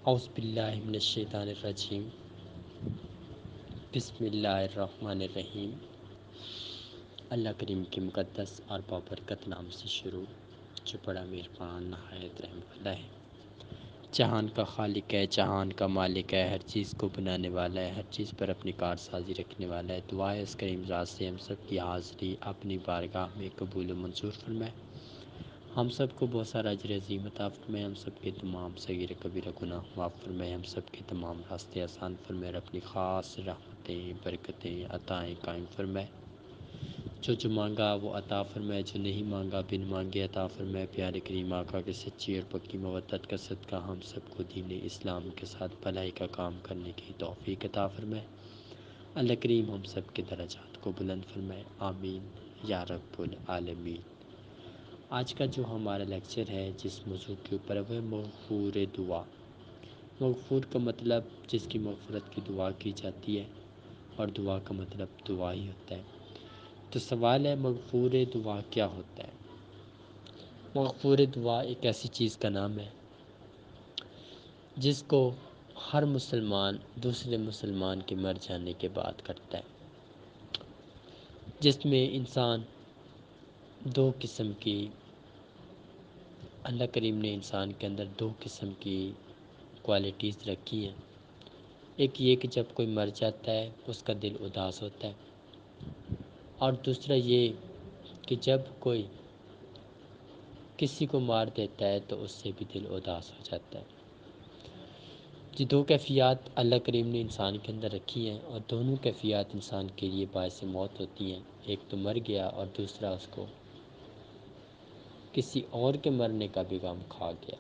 اعوذ باللہ من الشیطان الرجیم، بسم اللہ الرحمن الرحیم۔ اللہ کریم کے مقدس اور بابرکت نام سے شروع، جو بڑا مہربان نہایت رحم والا ہے، جہان کا خالق ہے، جہان کا مالک ہے، ہر چیز کو بنانے والا ہے، ہر چیز پر اپنی کارسازی رکھنے والا ہے۔ دعا ہے اس کریم ذات سے ہم سب کی حاضری اپنی بارگاہ میں قبول و منظور فرمائے، ہم سب کو بہت سارا اجر عظیم عطا فرمائے، ہم سب کے تمام صغیر کبیرہ گناہ معاف فرمائے، ہم سب کے تمام راستے آسان فرمائے، اور اپنی خاص رحمتیں برکتیں عطائیں قائم فرمائے۔ جو مانگا وہ عطا فرمائے، جو نہیں مانگا بن مانگے عطا فرمائے۔ پیارے کریم آقا کے سچی اور پکی مودت کا صدقہ ہم سب کو دین اسلام کے ساتھ بھلائی کا کام کرنے کی توفیق عطا فرمائے۔ اللہ کریم ہم سب کے درجات کو بلند فرمائے، آمین یا رب العالمین۔ آج کا جو ہمارا لیکچر ہے، جس موضوع کے اوپر وہ ہے مغفور دعا۔ مغفور کا مطلب جس کی مغفرت کی دعا کی جاتی ہے، اور دعا کا مطلب دعا ہی ہوتا ہے۔ تو سوال ہے، مغفور دعا کیا ہوتا ہے؟ مغفور دعا ایک ایسی چیز کا نام ہے جس کو ہر مسلمان دوسرے مسلمان کے مر جانے کے بعد کرتا ہے، جس میں انسان دو قسم کی، اللہ کریم نے انسان کے اندر دو قسم کی کوالٹیز رکھی ہیں۔ ایک یہ کہ جب کوئی مر جاتا ہے اس کا دل اداس ہوتا ہے، اور دوسرا یہ کہ جب کوئی کسی کو مار دیتا ہے تو اس سے بھی دل اداس ہو جاتا ہے۔ یہ دو کیفیات اللہ کریم نے انسان کے اندر رکھی ہیں، اور دونوں کیفیات انسان کے لیے باعث موت ہوتی ہیں۔ ایک تو مر گیا، اور دوسرا اس کو کسی اور کے مرنے کا بھی غم کھا گیا۔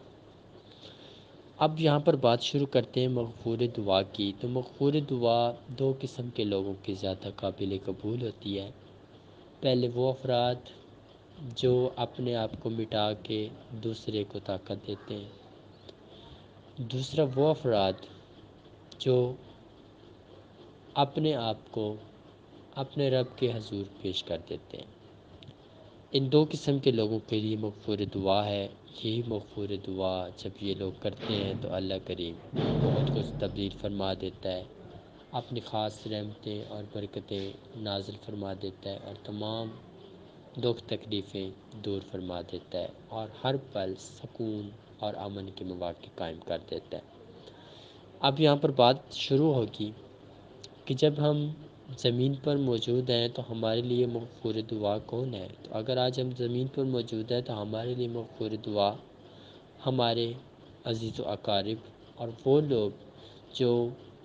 اب یہاں پر بات شروع کرتے ہیں مغفور دعا کی۔ تو مغفور دعا دو قسم کے لوگوں کی زیادہ قابل قبول ہوتی ہے۔ پہلے وہ افراد جو اپنے آپ کو مٹا کے دوسرے کو طاقت دیتے ہیں، دوسرا وہ افراد جو اپنے آپ کو اپنے رب کے حضور پیش کر دیتے ہیں۔ ان دو قسم کے لوگوں کے لیے مغفور دعا ہے۔ یہی مغفور دعا جب یہ لوگ کرتے ہیں تو اللہ کریم بہت کچھ تبدیل فرما دیتا ہے، اپنی خاص رحمتیں اور برکتیں نازل فرما دیتا ہے، اور تمام دکھ تکلیفیں دور فرما دیتا ہے، اور ہر پل سکون اور امن کے مواقع قائم کر دیتا ہے۔ اب یہاں پر بات شروع ہوگی کہ جب ہم زمین پر موجود ہیں تو ہمارے لیے مغفور دعا کون ہے؟ تو اگر آج ہم زمین پر موجود ہیں تو ہمارے لیے مغفور دعا ہمارے عزیز و اقارب اور وہ لوگ جو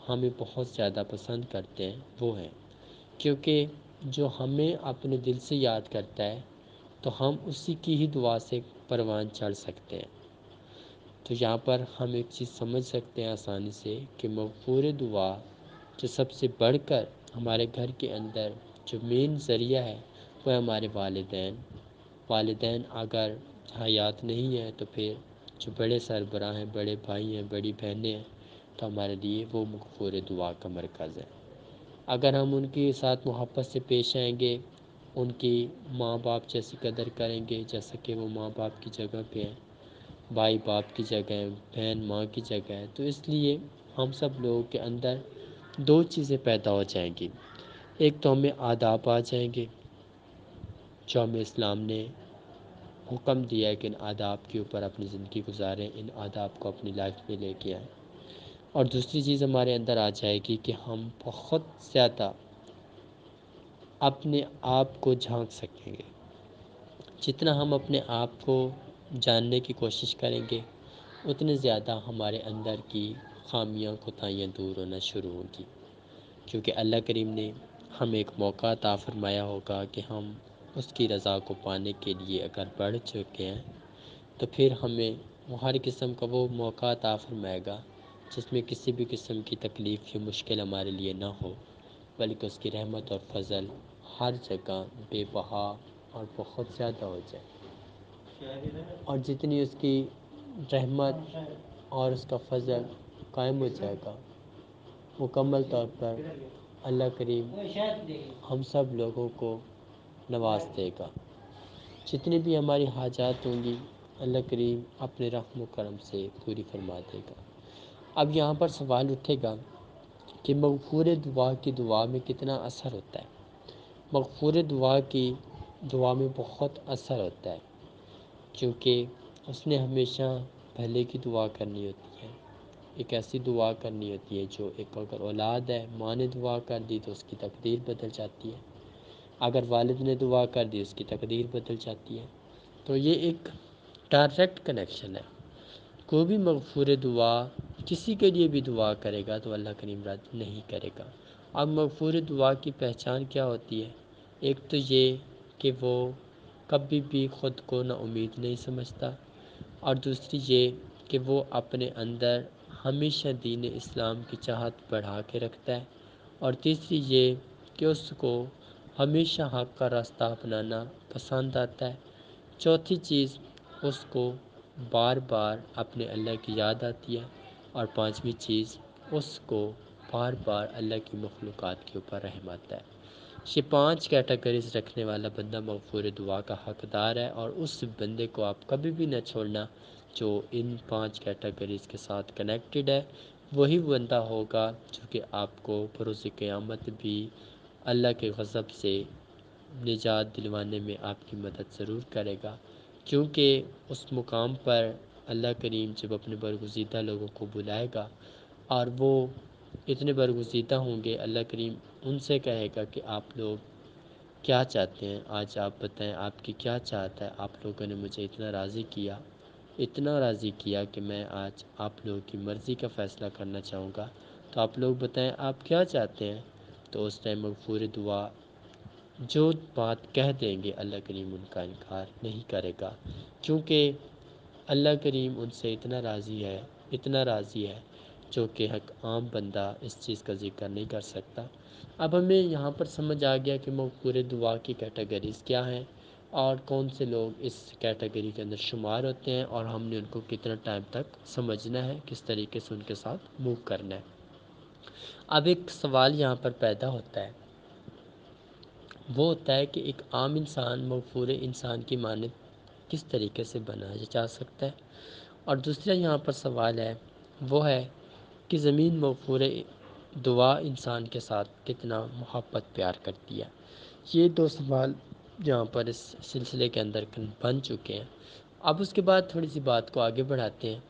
ہمیں بہت زیادہ پسند کرتے ہیں وہ ہیں، کیونکہ جو ہمیں اپنے دل سے یاد کرتا ہے تو ہم اسی کی ہی دعا سے پروان چڑھ سکتے ہیں۔ تو یہاں پر ہم ایک چیز سمجھ سکتے ہیں آسانی سے کہ مغفور دعا جو سب سے بڑھ کر ہمارے گھر کے اندر جو مین ذریعہ ہے وہ ہمارے والدین اگر حیات نہیں ہیں تو پھر جو بڑے سربراہ ہیں، بڑے بھائی ہیں، بڑی بہنیں ہیں، تو ہمارے لیے وہ مغفور دعا کا مرکز ہے۔ اگر ہم ان کے ساتھ محبت سے پیش آئیں گے، ان کی ماں باپ جیسی قدر کریں گے جیسا کہ وہ ماں باپ کی جگہ پہ ہیں، بھائی باپ کی جگہ ہے، بہن ماں کی جگہ ہے، تو اس لیے ہم سب لوگوں کے اندر دو چیزیں پیدا ہو جائیں گی۔ ایک تو ہمیں آداب آ جائیں گے جو ہمیں اسلام نے حکم دیا ہے کہ ان آداب کے اوپر اپنی زندگی گزاریں، ان آداب کو اپنی لائف میں لے کے آئیں۔ اور دوسری چیز ہمارے اندر آ جائے گی کہ ہم بہت زیادہ اپنے آپ کو جھانک سکیں گے۔ جتنا ہم اپنے آپ کو جاننے کی کوشش کریں گے اتنے زیادہ ہمارے اندر کی خامیاں کوتاہیاں دور ہونا شروع ہوگی، کیونکہ اللہ کریم نے ہمیں ایک موقع عطا فرمایا ہوگا کہ ہم اس کی رضا کو پانے کے لیے اگر بڑھ چکے ہیں تو پھر ہمیں وہ ہر قسم کا وہ موقع عطا فرمائے گا جس میں کسی بھی قسم کی تکلیف یا مشکل ہمارے لیے نہ ہو، بلکہ اس کی رحمت اور فضل ہر جگہ بے بہا اور بہت زیادہ ہو جائے، اور جتنی اس کی رحمت اور اس کا فضل قائم ہو جائے گا، مکمل طور پر اللہ کریم ہم سب لوگوں کو نواز دے گا۔ جتنی بھی ہماری حاجات ہوں گی اللہ کریم اپنے رحم و کرم سے پوری فرما دے گا۔ اب یہاں پر سوال اٹھے گا کہ مغفور دعا کی دعا میں کتنا اثر ہوتا ہے۔ مغفور دعا کی دعا میں بہت اثر ہوتا ہے، کیونکہ اس نے ہمیشہ بھلے کی دعا کرنی ہوتی ہے، ایک ایسی دعا کرنی ہوتی ہے جو ایک اگر اولاد ہے، ماں نے دعا کر دی تو اس کی تقدیر بدل جاتی ہے، اگر والد نے دعا کر دی اس کی تقدیر بدل جاتی ہے۔ تو یہ ایک ڈائریکٹ کنیکشن ہے۔ کوئی بھی مغفور دعا کسی کے لیے بھی دعا کرے گا تو اللہ کریم رد نہیں کرے گا۔ اب مغفور دعا کی پہچان کیا ہوتی ہے؟ ایک تو یہ کہ وہ کبھی بھی خود کو نا امید نہیں سمجھتا، اور دوسری یہ کہ وہ اپنے اندر ہمیشہ دین اسلام کی چاہت بڑھا کے رکھتا ہے، اور تیسری یہ کہ اس کو ہمیشہ حق کا راستہ اپنانا پسند آتا ہے۔ چوتھی چیز، اس کو بار بار اپنے اللہ کی یاد آتی ہے، اور پانچویں چیز، اس کو بار بار اللہ کی مخلوقات کے اوپر رحم آتا ہے۔ یہ 5 کیٹیگریز رکھنے والا بندہ مغفور دعا کا حقدار ہے، اور اس بندے کو آپ کبھی بھی نہ چھوڑنا جو ان 5 کیٹیگریز کے ساتھ کنیکٹڈ ہے۔ وہی بندہ ہوگا جو کہ آپ کو بروز قیامت بھی اللہ کے غضب سے نجات دلوانے میں آپ کی مدد ضرور کرے گا، کیونکہ اس مقام پر اللہ کریم جب اپنے برگزیدہ لوگوں کو بلائے گا اور وہ اتنے برگزیدہ ہوں گے، اللہ کریم ان سے کہے گا کہ آپ لوگ کیا چاہتے ہیں، آج آپ بتائیں آپ کی کیا چاہتا ہے، آپ لوگوں نے مجھے اتنا راضی کیا، اتنا راضی کیا کہ میں آج آپ لوگوں کی مرضی کا فیصلہ کرنا چاہوں گا، تو آپ لوگ بتائیں آپ کیا چاہتے ہیں۔ تو اس ٹائم مغفور دعا جو بات کہہ دیں گے اللہ کریم ان کا انکار نہیں کرے گا، کیونکہ اللہ کریم ان سے اتنا راضی ہے، اتنا راضی ہے، جو کہ ایک عام بندہ اس چیز کا ذکر نہیں کر سکتا۔ اب ہمیں یہاں پر سمجھ آ گیا کہ مغفور دعا کی کیٹیگریز کیا ہیں اور کون سے لوگ اس کیٹیگری کے اندر شمار ہوتے ہیں، اور ہم نے ان کو کتنا ٹائم تک سمجھنا ہے، کس طریقے سے ان کے ساتھ موو کرنا ہے۔ اب ایک سوال یہاں پر پیدا ہوتا ہے، وہ ہوتا ہے کہ ایک عام انسان مغفور انسان کی مانند کس طریقے سے بنایا جا سکتا ہے، اور دوسرا یہاں پر سوال ہے وہ ہے کہ زمین مغفور دعا انسان کے ساتھ کتنا محبت پیار کرتی ہے۔ یہ 2 سوال یہاں پر اس سلسلے کے اندر بن چکے ہیں۔ اب اس کے بعد تھوڑی سی بات کو آگے بڑھاتے ہیں،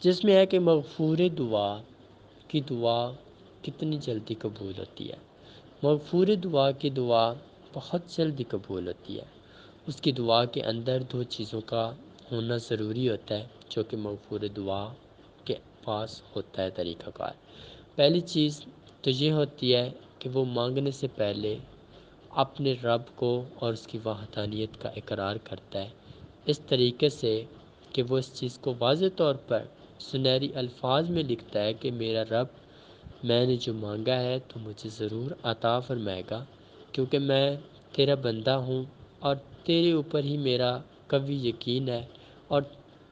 جس میں ہے کہ مغفور دعا کی دعا کتنی جلدی قبول ہوتی ہے۔ مغفور دعا کی دعا بہت جلدی قبول ہوتی ہے۔ اس کی دعا کے اندر 2 چیزوں کا ہونا ضروری ہوتا ہے جو کہ مغفور دعا کے پاس ہوتا ہے طریقہ کار۔ پہلی چیز تو یہ ہوتی ہے کہ وہ مانگنے سے پہلے اپنے رب کو اور اس کی وحدانیت کا اقرار کرتا ہے، اس طریقے سے کہ وہ اس چیز کو واضح طور پر سنہری الفاظ میں لکھتا ہے کہ میرا رب، میں نے جو مانگا ہے تو مجھے ضرور عطا فرمائے گا، کیونکہ میں تیرا بندہ ہوں اور تیرے اوپر ہی میرا قوی یقین ہے، اور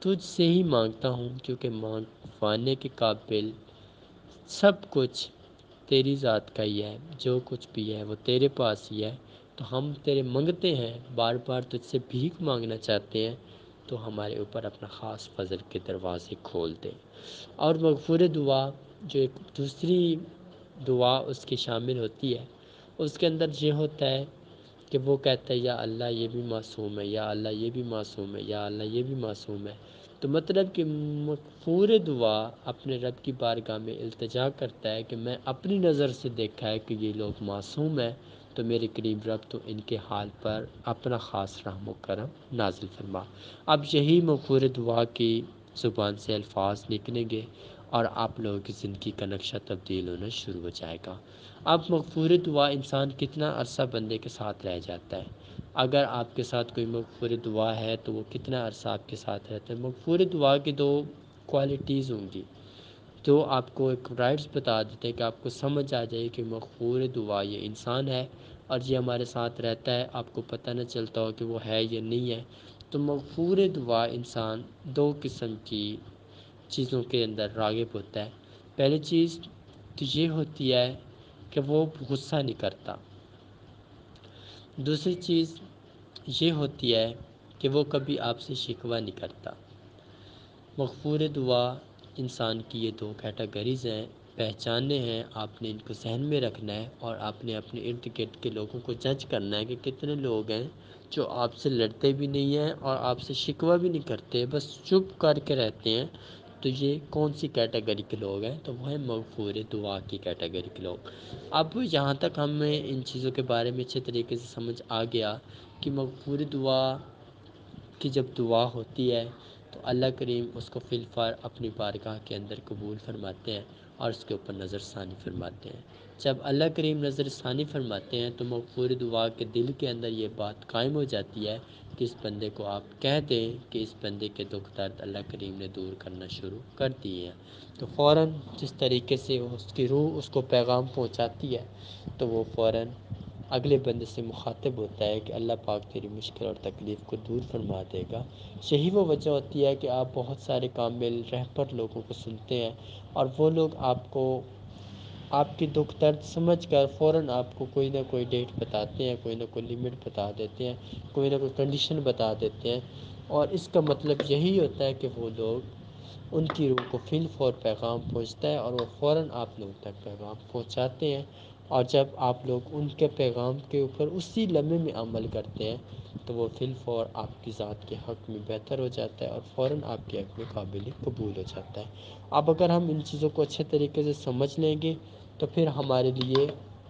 تجھ سے ہی مانگتا ہوں، کیونکہ مانگوانے کے قابل سب کچھ تیری ذات کا ہی ہے، جو کچھ بھی ہے وہ تیرے پاس ہی ہے، تو ہم تیرے منگتے ہیں، بار بار تجھ سے بھیک مانگنا چاہتے ہیں، تو ہمارے اوپر اپنا خاص فضل کے دروازے کھول دے۔ اور مغفور دعا جو ایک دوسری دعا اس کی شامل ہوتی ہے، اس کے اندر یہ ہوتا ہے کہ وہ کہتا ہے یا اللہ یہ بھی معصوم ہے، یا اللہ یہ بھی معصوم ہے، یا اللہ یہ بھی معصوم ہے۔ تو مطلب کہ مغفور دعا اپنے رب کی بارگاہ میں التجا کرتا ہے کہ میں اپنی نظر سے دیکھا ہے کہ یہ لوگ معصوم ہیں، تو میرے قریب رب تو ان کے حال پر اپنا خاص رحم و کرم نازل فرما۔ اب یہی مغفور دعا کی زبان سے الفاظ نکلیں گے اور آپ لوگوں کی زندگی کا نقشہ تبدیل ہونا شروع ہو جائے گا۔ اب مغفور دعا انسان کتنا عرصہ بندے کے ساتھ رہ جاتا ہے؟ اگر آپ کے ساتھ کوئی مغفور دعا ہے تو وہ کتنا عرصہ آپ کے ساتھ رہتا ہے؟ مغفور دعا کی 2 کوالٹیز ہوں گی، جو آپ کو ایک رائٹس بتا دیتے ہیں کہ آپ کو سمجھ آ جائے کہ مغفور دعا یہ انسان ہے اور یہ ہمارے ساتھ رہتا ہے، آپ کو پتہ نہ چلتا ہو کہ وہ ہے یا نہیں ہے۔ تو مغفور دعا انسان 2 قسم کی چیزوں کے اندر راغب ہوتا ہے۔ پہلی چیز تو یہ ہوتی ہے کہ وہ غصہ نہیں کرتا، دوسری چیز یہ ہوتی ہے کہ وہ کبھی آپ سے شکوہ نہیں کرتا۔ مغفور دعا انسان کی یہ دو کیٹیگریز ہیں، پہچاننے ہیں، آپ نے ان کو ذہن میں رکھنا ہے، اور آپ نے اپنے ارد گرد کے لوگوں کو جج کرنا ہے کہ کتنے لوگ ہیں جو آپ سے لڑتے بھی نہیں ہیں اور آپ سے شکوہ بھی نہیں کرتے، بس چپ کر کے رہتے ہیں۔ تو یہ کون سی کیٹیگری کے لوگ ہیں؟ تو وہ ہے مغفور دعا کی کیٹیگری کے لوگ۔ اب یہاں تک ہمیں ان چیزوں کے بارے میں اچھے طریقے سے سمجھ آ گیا کہ مغفور دعا کی جب دعا ہوتی ہے تو اللہ کریم اس کو فی الفور اپنی بارگاہ کے اندر قبول فرماتے ہیں اور اس کے اوپر نظر ثانی فرماتے ہیں۔ جب اللہ کریم نظر ثانی فرماتے ہیں تو مغفور دعا کے دل کے اندر یہ بات قائم ہو جاتی ہے کہ اس بندے کو آپ کہہ دیں کہ اس بندے کے دکھ درد اللہ کریم نے دور کرنا شروع کر دیے ہیں۔ تو فوراً جس طریقے سے اس کی روح اس کو پیغام پہنچاتی ہے تو وہ فوراً اگلے بندے سے مخاطب ہوتا ہے کہ اللہ پاک تیری مشکل اور تکلیف کو دور فرما دے گا۔ یہی وہ وجہ ہوتی ہے کہ آپ بہت سارے کامل رہبر لوگوں کو سنتے ہیں اور وہ لوگ آپ کو آپ کی دکھ درد سمجھ کر فوراً آپ کو کوئی نہ کوئی ڈیٹ بتاتے ہیں، کوئی نہ کوئی لمٹ بتا دیتے ہیں، کوئی نہ کوئی کنڈیشن بتا دیتے ہیں، اور اس کا مطلب یہی ہوتا ہے کہ وہ لوگ ان کی روح کو فی الفور پیغام پہنچتا ہے اور وہ فوراً آپ لوگ تک پیغام پہنچاتے ہیں، اور جب آپ لوگ ان کے پیغام کے اوپر اسی لمحے میں عمل کرتے ہیں تو وہ فی الفور آپ کی ذات کے حق میں بہتر ہو جاتا ہے اور فوراً آپ کے حق میں قابل قبول ہو جاتا ہے۔ اب اگر ہم ان چیزوں کو اچھے طریقے سے سمجھ لیں گے تو پھر ہمارے لیے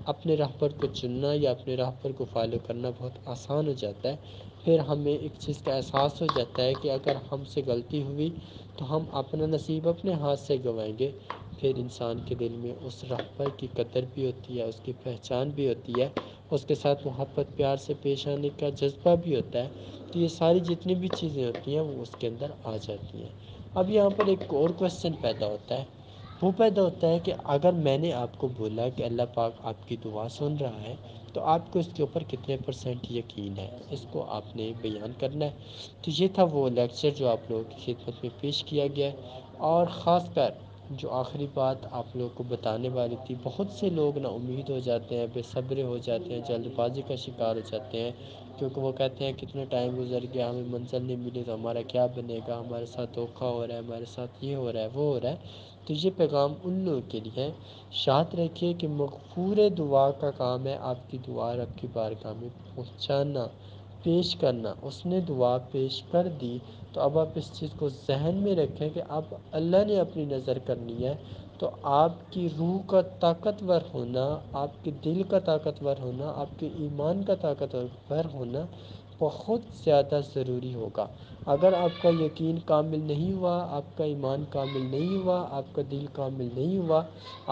اپنے رہبر کو چننا یا اپنے رہبر کو فالو کرنا بہت آسان ہو جاتا ہے۔ پھر ہمیں ایک چیز کا احساس ہو جاتا ہے کہ اگر ہم سے غلطی ہوئی تو ہم اپنا نصیب اپنے ہاتھ سے گنوائیں گے۔ پھر انسان کے دل میں اس رہبر کی قدر بھی ہوتی ہے، اس کی پہچان بھی ہوتی ہے، اس کے ساتھ محبت پیار سے پیش آنے کا جذبہ بھی ہوتا ہے۔ تو یہ ساری جتنی بھی چیزیں ہوتی ہیں وہ اس کے اندر آ جاتی ہیں۔ اب یہاں پر ایک اور کویسچن پیدا ہوتا ہے، وہ پیدا ہوتا ہے کہ اگر میں نے آپ کو بولا کہ اللہ پاک آپ کی دعا سن رہا ہے تو آپ کو اس کے اوپر کتنے % یقین ہے؟ اس کو آپ نے بیان کرنا ہے۔ تو یہ تھا وہ لیکچر جو آپ لوگوں کی خدمت میں پیش کیا گیا ہے، اور خاص کر جو آخری بات آپ لوگوں کو بتانے والی تھی، بہت سے لوگ نا امید ہو جاتے ہیں، بے صبر ہو جاتے ہیں، جلد بازی کا شکار ہو جاتے ہیں، کیونکہ وہ کہتے ہیں کتنا ٹائم گزر گیا، ہمیں منزل نہیں ملی تو ہمارا کیا بنے گا، ہمارے ساتھ دھوکہ ہو رہا ہے، ہمارے ساتھ یہ ہو رہا ہے، وہ ہو رہا ہے۔ تو یہ پیغام ان لوگوں کے لیے ہے، یاد رکھیے کہ مغفور دعا کا کام ہے آپ کی دعا رب کی بارگاہ میں پہنچانا، پیش کرنا۔ اس نے دعا پیش کر دی تو اب آپ اس چیز کو ذہن میں رکھیں کہ اب اللہ نے اپنی نظر کرنی ہے، تو آپ کی روح کا طاقتور ہونا، آپ کے دل کا طاقتور ہونا، آپ کے ایمان کا طاقتور ہونا بہت زیادہ ضروری ہوگا۔ اگر آپ کا یقین کامل نہیں ہوا، آپ کا ایمان کامل نہیں ہوا، آپ کا دل کامل نہیں ہوا،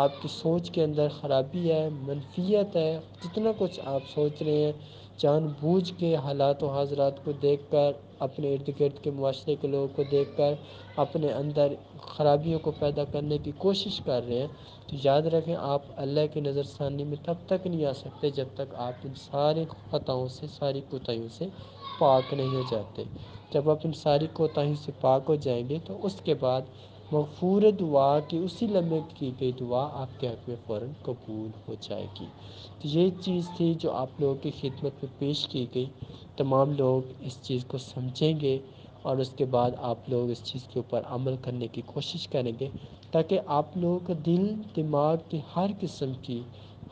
آپ کی سوچ کے اندر خرابی ہے، منفیت ہے، جتنا کچھ آپ سوچ رہے ہیں، جان بوجھ کے حالات و حاضرات کو دیکھ کر، اپنے ارد گرد کے معاشرے کے لوگوں کو دیکھ کر اپنے اندر خرابیوں کو پیدا کرنے کی کوشش کر رہے ہیں، تو یاد رکھیں آپ اللہ کی نظر ثانی میں تب تک نہیں آ سکتے جب تک آپ ان سارے خطاؤں سے، ساری کوتاہیوں سے پاک نہیں ہو جاتے۔ جب آپ ان ساری کوتاہیوں سے پاک ہو جائیں گے تو اس کے بعد مغفور دعا کی اسی لمحے کی گئی دعا آپ کے حق میں فوراً قبول ہو جائے گی۔ تو یہ چیز تھی جو آپ لوگوں کی خدمت میں پیش کی گئی۔ تمام لوگ اس چیز کو سمجھیں گے اور اس کے بعد آپ لوگ اس چیز کے اوپر عمل کرنے کی کوشش کریں گے، تاکہ آپ لوگوں کا دل دماغ کی ہر قسم کی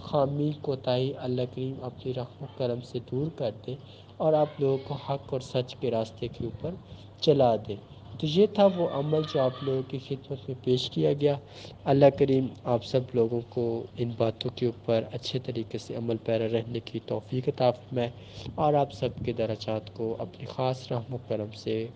خامی کوتاہی اللہ کریم اپنی رحم و کرم سے دور کر دے اور آپ لوگوں کو حق اور سچ کے راستے کے اوپر چلا دے۔ تو یہ تھا وہ عمل جو آپ لوگوں کی خدمت میں پیش کیا گیا۔ اللہ کریم آپ سب لوگوں کو ان باتوں کے اوپر اچھے طریقے سے عمل پیرا رہنے کی توفیق عطا فرمائے، اور آپ سب کے درجات کو اپنی خاص رحم و کرم سے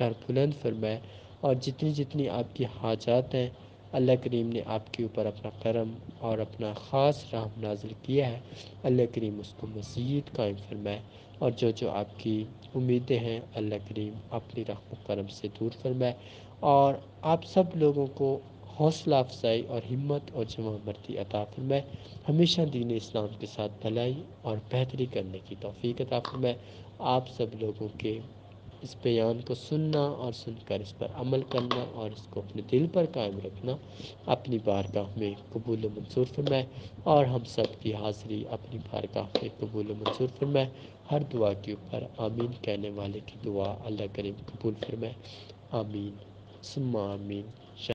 بلند فرمائے، اور جتنی جتنی آپ کی حاجات ہیں اللہ کریم نے آپ کے اوپر اپنا کرم اور اپنا خاص رحم نازل کیا ہے، اللہ کریم اس کو مزید قائم فرمائے، اور جو جو آپ کی امیدیں ہیں اللہ کریم اپنی رحم و کرم سے دور فرمائے، اور آپ سب لوگوں کو حوصلہ افزائی اور ہمت اور جمع مردی عطا فرمائے، ہمیشہ دین اسلام کے ساتھ بھلائی اور بہتری کرنے کی توفیق عطا فرمائے۔ آپ سب لوگوں کے اس بیان کو سننا اور سن کر اس پر عمل کرنا اور اس کو اپنے دل پر قائم رکھنا اپنی بارگاہ میں قبول و منظور فرمائے، اور ہم سب کی حاضری اپنی بارگاہ میں قبول و منظور فرمائے۔ ہر دعا کے اوپر آمین کہنے والے کی دعا اللہ کریم قبول فرمائے۔ آمین ثم آمین۔